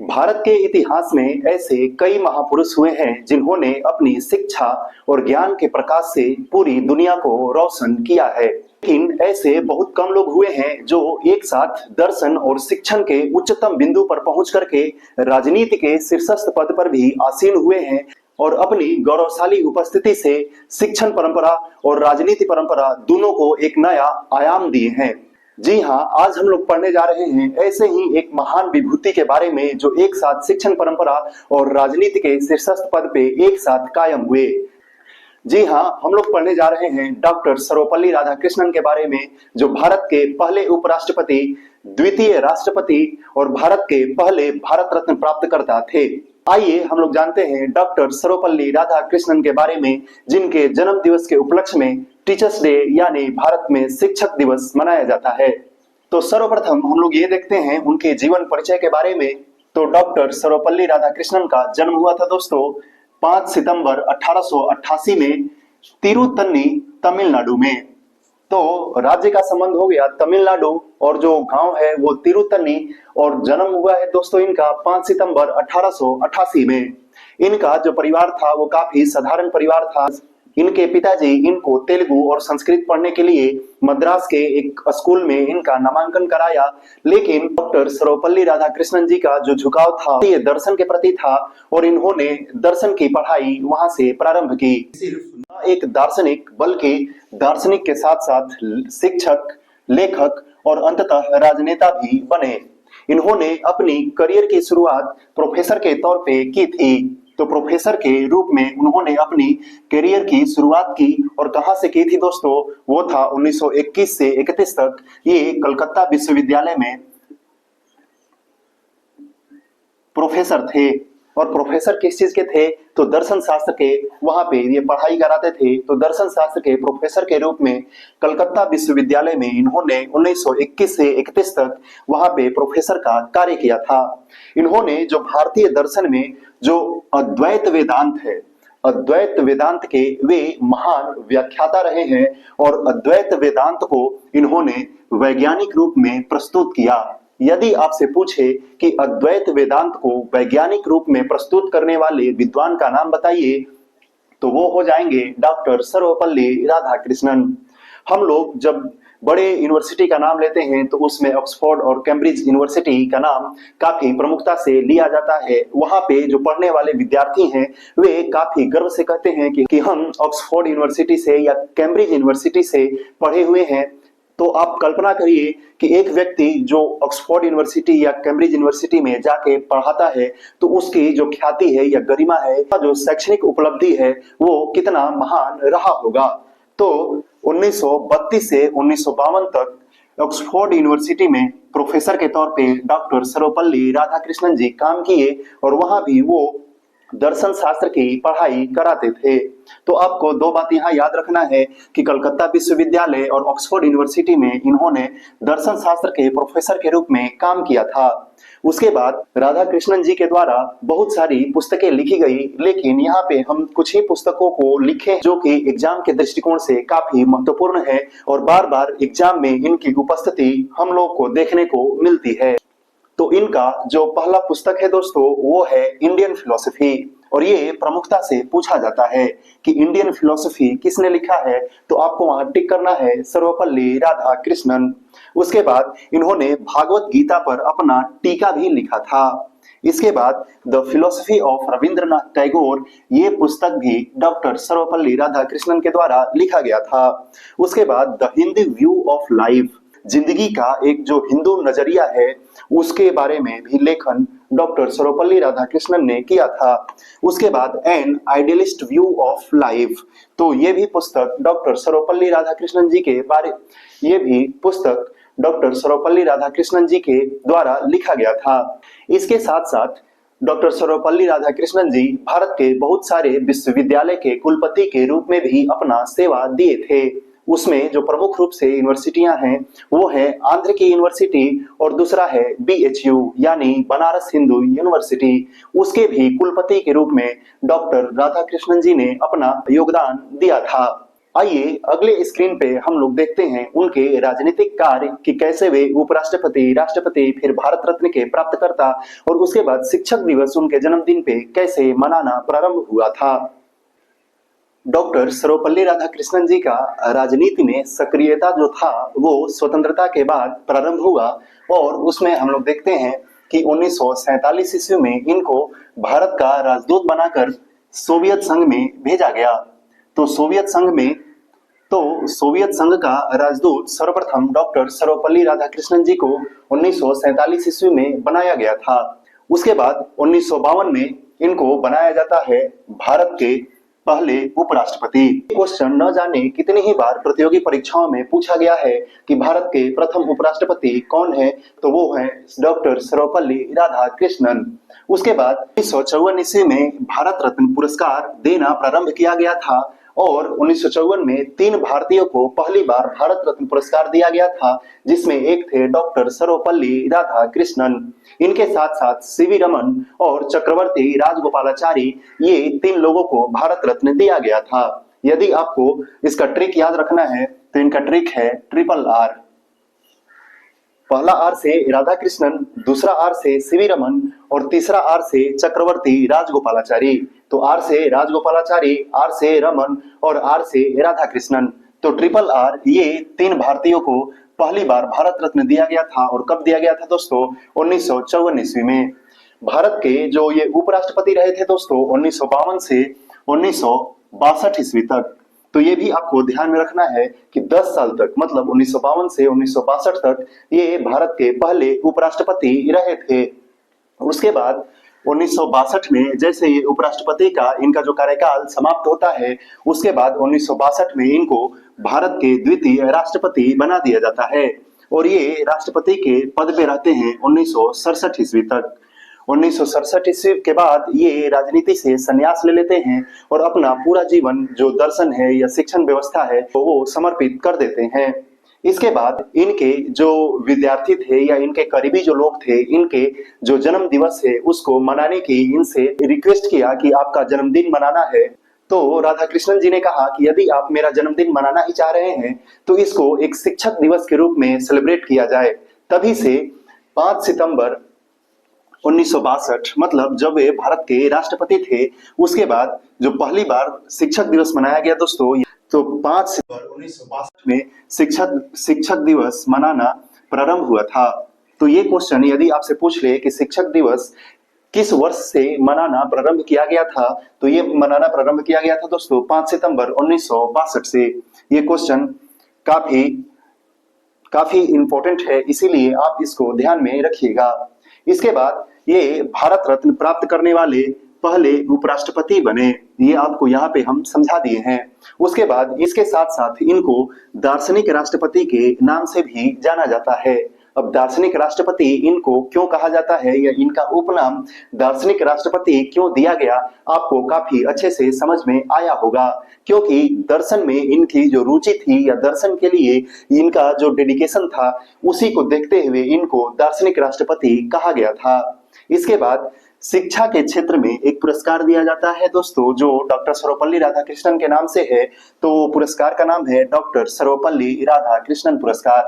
भारत के इतिहास में ऐसे कई महापुरुष हुए हैं जिन्होंने अपनी शिक्षा और ज्ञान के प्रकाश से पूरी दुनिया को रोशन किया है। लेकिन ऐसे बहुत कम लोग हुए हैं जो एक साथ दर्शन और शिक्षण के उच्चतम बिंदु पर पहुंच करके राजनीति के शीर्षस्थ पद पर भी आसीन हुए हैं और अपनी गौरवशाली उपस्थिति से शिक्षण परंपरा और राजनीति परंपरा दोनों को एक नया आयाम दिए हैं। जी हाँ, आज हम लोग पढ़ने जा रहे हैं ऐसे ही एक महान विभूति के बारे में जो एक साथ शिक्षण परंपरा और राजनीति के शीर्षस्थ पद पे एक साथ कायम हुए। जी हाँ, हम लोग पढ़ने जा रहे हैं डॉक्टर सर्वपल्ली राधाकृष्णन के बारे में, जो भारत के पहले उपराष्ट्रपति, द्वितीय राष्ट्रपति और भारत के पहले भारत रत्न प्राप्तकर्ता थे। आइए हम लोग जानते हैं डॉक्टर सर्वपल्ली राधाकृष्णन के बारे में, जिनके जन्म दिवस के उपलक्ष्य में टीचर्स डे यानी भारत में शिक्षक दिवस मनाया जाता है। तो सर्वप्रथम हम लोग ये देखते हैं उनके जीवन परिचय के बारे में। तो डॉक्टर सर्वपल्ली राधाकृष्णन का जन्म हुआ था दोस्तों 5 सितंबर 1888 में तिरुत्तनी, तमिलनाडु में। तो राज्य का संबंध हो गया तमिलनाडु और जो गांव है वो तिरुत्तनी, और जन्म हुआ है दोस्तों इनका 5 सितंबर 1888 में। इनका जो परिवार था वो काफी साधारण परिवार था। इनके पिताजी इनको तेलुगु और संस्कृत पढ़ने के लिए मद्रास के एक स्कूल में इनका नामांकन कराया, लेकिन डॉक्टर सर्वपल्ली राधाकृष्णन जी का जो झुकाव था ये दर्शन के प्रति था और इन्होंने दर्शन की पढ़ाई वहां से प्रारंभ की। सिर्फ न एक दार्शनिक बल्कि दार्शनिक के साथ साथ शिक्षक, लेखक और अंततः राजनेता भी बने। इन्होंने अपनी करियर की शुरुआत प्रोफेसर के तौर पे की थी। तो प्रोफेसर के रूप में उन्होंने अपनी करियर की शुरुआत की और कहां से की थी दोस्तों, वो था 1921 से 31 तक ये कलकत्ता विश्वविद्यालय में प्रोफेसर थे। और प्रोफेसर किस चीज के थे, तो दर्शन शास्त्र के, वहां पे ये पढ़ाई कराते थे। तो दर्शन शास्त्र के प्रोफेसर के रूप में कलकत्ता विश्वविद्यालय में इन्होंने 1921 से 31 तक वहां पे प्रोफेसर का कार्य किया था। इन्होंने जो भारतीय दर्शन में जो अद्वैत वेदांत है, अद्वैत वेदांत के वे महान व्याख्याता रहे हैं और अद्वैत वेदांत को इन्होंने वैज्ञानिक रूप में प्रस्तुत किया। यदि आपसे पूछे कि अद्वैत वेदांत को वैज्ञानिक रूप में प्रस्तुत करने वाले विद्वान का नाम बताइए, तो वो हो जाएंगे डॉक्टर सर्वपल्ली राधाकृष्णन। हम लोग जब बड़े यूनिवर्सिटी का नाम लेते हैं तो उसमें ऑक्सफोर्ड और कैम्ब्रिज यूनिवर्सिटी का नाम काफी प्रमुखता से लिया जाता है। वहां पे जो पढ़ने वाले विद्यार्थी हैं वे काफी गर्व से कहते हैं कि हम ऑक्सफोर्ड यूनिवर्सिटी से या कैम्ब्रिज यूनिवर्सिटी से पढ़े हुए हैं। तो आप कल्पना करिए कि एक व्यक्ति जो ऑक्सफोर्ड यूनिवर्सिटी या कैम्ब्रिज यूनिवर्सिटी में जाके पढ़ाता है तो उसकी जो ख्याति है या गरिमा है, जो शैक्षणिक उपलब्धि है, वो कितना महान रहा होगा। तो 1932 से 1952 तक ऑक्सफोर्ड यूनिवर्सिटी में प्रोफेसर के तौर पे डॉक्टर सर्वपल्ली राधाकृष्णन जी काम किए और वहां भी वो दर्शन शास्त्र की पढ़ाई कराते थे। तो आपको दो बात यहाँ याद रखना है कि कलकत्ता विश्वविद्यालय और ऑक्सफोर्ड यूनिवर्सिटी में इन्होंने दर्शन शास्त्र के प्रोफेसर के रूप में काम किया था। उसके बाद राधाकृष्णन जी के द्वारा बहुत सारी पुस्तकें लिखी गई, लेकिन यहाँ पे हम कुछ ही पुस्तकों को लिखे जो कि एग्जाम के दृष्टिकोण से काफी महत्वपूर्ण है और बार बार एग्जाम में इनकी उपस्थिति हम लोग को देखने को मिलती है। तो इनका जो पहला पुस्तक है दोस्तों वो है इंडियन फिलॉसफी, और ये प्रमुखता से पूछा जाता है कि इंडियन फिलॉसफी किसने लिखा है, तो आपको वहां टिक करना है सर्वपल्ली राधाकृष्णन। उसके बाद इन्होंने भागवत गीता पर अपना टीका भी लिखा था। इसके बाद the philosophy of Rabindranath Tagore, ये पुस्तक भी डॉक्टर सर्वपल्ली राधाकृष्णन के द्वारा लिखा गया था। उसके बाद the Hindi view of life, जिंदगी का एक जो हिंदू नजरिया है उसके बारे में भी लेखन डॉक्टर सर्वपल्ली राधाकृष्णन ने किया था। उसके बाद an idealist view of life, तो ये भी पुस्तक डॉक्टर सर्वपल्ली राधाकृष्णन जी के बारे, ये भी पुस्तक डॉक्टर सर्वपल्ली राधाकृष्णन जी के द्वारा लिखा गया था। इसके साथ साथ डॉक्टर सर्वपल्ली राधाकृष्णन जी भारत के बहुत सारे विश्वविद्यालय के कुलपति के रूप में भी अपना सेवा दिए थे। उसमें जो प्रमुख रूप से यूनिवर्सिटियां हैं वो है आंध्र की यूनिवर्सिटी और दूसरा है BHU यानी बनारस हिंदू यूनिवर्सिटी। उसके भी कुलपति के रूप में डॉक्टर राधाकृष्णन जी ने अपना योगदान दिया था। आइए अगले स्क्रीन पे हम लोग देखते हैं उनके राजनीतिक कार्य कि कैसे वे उपराष्ट्रपति, राष्ट्रपति, फिर भारत रत्न के प्राप्तकर्ता और उसके बाद शिक्षक दिवस उनके जन्मदिन पे कैसे मनाना प्रारंभ हुआ था। डॉक्टर सर्वपल्ली राधाकृष्णन जी का राजनीति में सक्रियता जो था वो स्वतंत्रता के बाद प्रारंभ हुआ और उसमें हम लोग देखते हैं कि 1947 ईस्वी में इनको भारत का राजदूत बनाकर सोवियत संघ में भेजा गया। तो सोवियत संघ का राजदूत सर्वप्रथम डॉक्टर सर्वपल्ली राधाकृष्णन जी को 1947 ईस्वी में बनाया गया था। उसके बाद 1952 में इनको बनाया जाता है भारत के पहले उपराष्ट्रपति। क्वेश्चन न जाने कितनी ही बार प्रतियोगी परीक्षाओं में पूछा गया है कि भारत के प्रथम उपराष्ट्रपति कौन है, तो वो है डॉक्टर सर्वपल्ली राधाकृष्णन। उसके बाद 1954 ईस्वी में भारत रत्न पुरस्कार देना प्रारंभ किया गया था और 1954 में 3 भारतीयों को पहली बार भारत रत्न पुरस्कार दिया गया था, जिसमें एक थे डॉक्टर सर्वपल्ली राधाकृष्णन। इनके साथ साथ सीवी रमन और चक्रवर्ती राजगोपालाचारी, ये 3 लोगों को भारत रत्न दिया गया था। यदि आपको इसका ट्रिक याद रखना है तो इनका ट्रिक है ट्रिपल आर। पहला आर से राधाकृष्णन, दूसरा आर से सीवी रमन और तीसरा आर से चक्रवर्ती राजगोपालाचारी। तो आर से राजगोपालाचारी, आर से रमन और आर से राधाकृष्णन। तो ट्रिपल आर, ये 3 भारतीयों को पहली बार भारत रत्न दिया गया था। और कब दिया गया था दोस्तों? 1954 ईस्वी में। भारत के जो ये उपराष्ट्रपति रहे थे दोस्तों 1952 से 1962 ईस्वी तक। तो ये भी आपको ध्यान में रखना है कि 10 साल तक, मतलब 1952 से 1962 तक ये भारत के पहले उपराष्ट्रपति रहे थे। उसके बाद 1962 में जैसे ये उपराष्ट्रपति का इनका जो कार्यकाल समाप्त होता है, उसके बाद 1962 में इनको भारत के द्वितीय राष्ट्रपति बना दिया जाता है और ये राष्ट्रपति के पद पे रहते हैं 1967 ईस्वी तक। 1967 ईस्वी के बाद ये राजनीति से संन्यास ले लेते हैं और अपना पूरा जीवन जो दर्शन है या शिक्षण व्यवस्था है तो वो समर्पित कर देते हैं। इसके बाद इनके जो विद्यार्थी थे या इनके करीबी जो लोग थे, इनके जो जन्म दिवस है उसको मनाने की इनसे रिक्वेस्ट किया कि आपका जन्मदिन मनाना है। तो राधाकृष्णन जी ने कहा कि यदि आप मेरा जन्मदिन मनाना ही चाह रहे हैं तो इसको एक शिक्षक दिवस के रूप में सेलिब्रेट किया जाए। तभी से 5 सितंबर 1962, मतलब जब वे भारत के राष्ट्रपति थे, उसके बाद जो पहली बार शिक्षक दिवस मनाया गया दोस्तों, तो 5 सितंबर 1962 में शिक्षक दिवस मनाना प्रारंभ हुआ था। तो ये क्वेश्चन यदि आपसे पूछ ले कि शिक्षक दिवस किस वर्ष से मनाना प्रारंभ किया गया था, तो ये मनाना प्रारंभ किया गया था दोस्तों 5 सितंबर 1962 से। ये क्वेश्चन काफी इंपॉर्टेंट है, इसीलिए आप इसको ध्यान में रखिएगा। इसके बाद ये भारत रत्न प्राप्त करने वाले पहले उपराष्ट्रपति बने, ये आपको यहाँ पे हम समझा दिए हैं। उसके बाद इसके साथ साथ इनको दार्शनिक राष्ट्रपति के नाम से भी जाना जाता है। अब दार्शनिक राष्ट्रपति इनको क्यों कहा जाता है या इनका उपनाम दार्शनिक राष्ट्रपति क्यों दिया गया, आपको काफी अच्छे से समझ में आया होगा। क्योंकि दर्शन में इनकी जो रुचि थी या दर्शन के लिए इनका जो डेडिकेशन था, उसी को देखते हुए इनको दार्शनिक राष्ट्रपति कहा गया था। इसके बाद शिक्षा के क्षेत्र में एक पुरस्कार दिया जाता है दोस्तों, जो डॉक्टर सर्वपल्ली राधाकृष्णन के नाम से है। तो पुरस्कार का नाम है डॉक्टर सर्वपल्ली राधाकृष्णन पुरस्कार।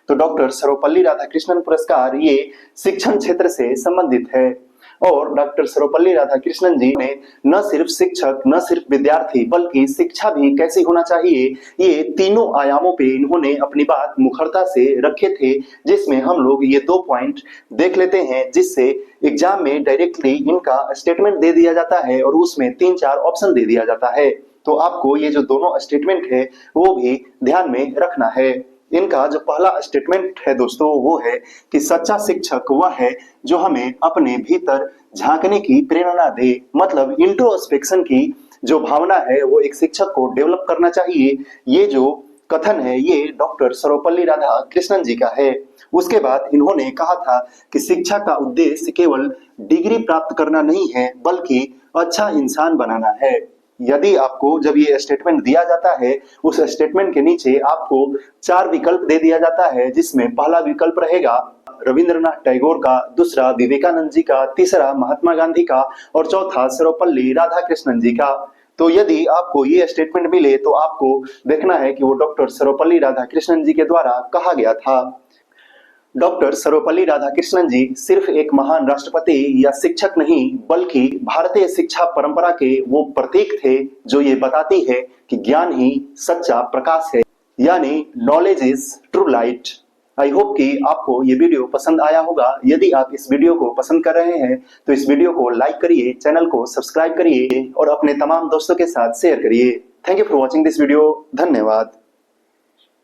तो डॉक्टर सर्वपल्ली राधाकृष्णन पुरस्कार ये शिक्षण क्षेत्र से संबंधित है और डॉक्टर सर्वपल्ली राधाकृष्णन जी ने न सिर्फ शिक्षक, न सिर्फ विद्यार्थी, बल्कि शिक्षा भी कैसी होना चाहिए, ये तीनों आयामों पे इन्होंने अपनी बात मुखरता से रखे थे। जिसमें हम लोग ये 2 पॉइंट देख लेते हैं, जिससे एग्जाम में डायरेक्टली इनका स्टेटमेंट दे दिया जाता है और उसमें 3-4 ऑप्शन दे दिया जाता है। तो आपको ये जो दोनों स्टेटमेंट है वो भी ध्यान में रखना है। इनका जो पहला स्टेटमेंट है दोस्तों वो है कि सच्चा शिक्षक वह है जो हमें अपने भीतर झांकने की प्रेरणा दे। मतलब इंट्रोस्पेक्शन की जो भावना है वो एक शिक्षक को डेवलप करना चाहिए। ये जो कथन है ये डॉक्टर सर्वपल्ली राधाकृष्णन जी का है। उसके बाद इन्होंने कहा था कि शिक्षा का उद्देश्य केवल डिग्री प्राप्त करना नहीं है, बल्कि अच्छा इंसान बनाना है। यदि आपको जब ये स्टेटमेंट दिया जाता है, उस स्टेटमेंट के नीचे आपको 4 विकल्प दे दिया जाता है, जिसमें पहला विकल्प रहेगा रविंद्रनाथ टैगोर का, दूसरा विवेकानंद जी का, तीसरा महात्मा गांधी का और चौथा सर्वपल्ली राधाकृष्णन जी का। तो यदि आपको ये स्टेटमेंट मिले तो आपको देखना है कि वो डॉक्टर सर्वपल्ली राधाकृष्णन जी के द्वारा कहा गया था। डॉक्टर सर्वपल्ली राधाकृष्णन जी सिर्फ एक महान राष्ट्रपति या शिक्षक नहीं बल्कि भारतीय शिक्षा परंपरा के वो प्रतीक थे जो ये बताती है कि ज्ञान ही सच्चा प्रकाश है, यानी knowledge is true light. I hope कि आपको ये वीडियो पसंद आया होगा। यदि आप इस वीडियो को पसंद कर रहे हैं तो इस वीडियो को लाइक करिए, चैनल को सब्सक्राइब करिए और अपने तमाम दोस्तों के साथ शेयर करिए। Thank you for watching this video. धन्यवाद।